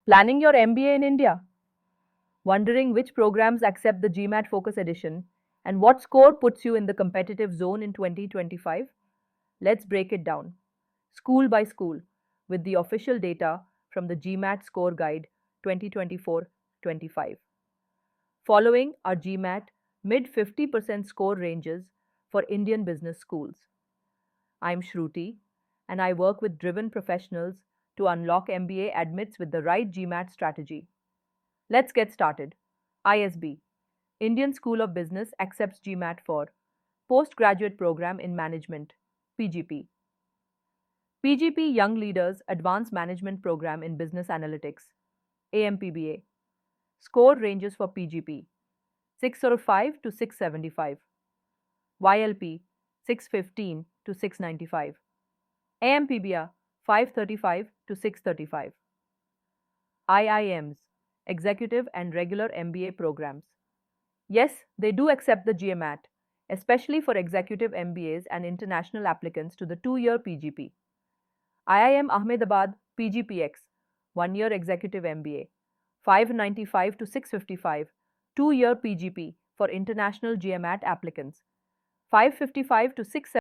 Planning your MBA in India? Wondering which programs accept the GMAT Focus Edition and what score puts you in the competitive zone in 2025? Let's break it down, school by school, with the official data from the GMAT Score Guide 2024-25. Following are GMAT mid 50% score ranges for Indian business schools. I'm Shruti, and I work with driven professionals to unlock MBA admits with the right GMAT strategy. Let's get started. ISB, Indian School of Business accepts GMAT for Postgraduate Program in Management, PGP. PGP Young Leaders Advanced Management Program in Business Analytics, AMPBA. Score ranges for PGP 605 to 675, YLP 615 to 695, AMPBA 535 to 635. IIMs, Executive and Regular MBA programs. Yes, they do accept the GMAT, especially for executive MBAs and international applicants to the 2-year PGP. IIM Ahmedabad PGPX, 1-year executive MBA, 595 to 655, 2-year PGP for international GMAT applicants, 555 to 670.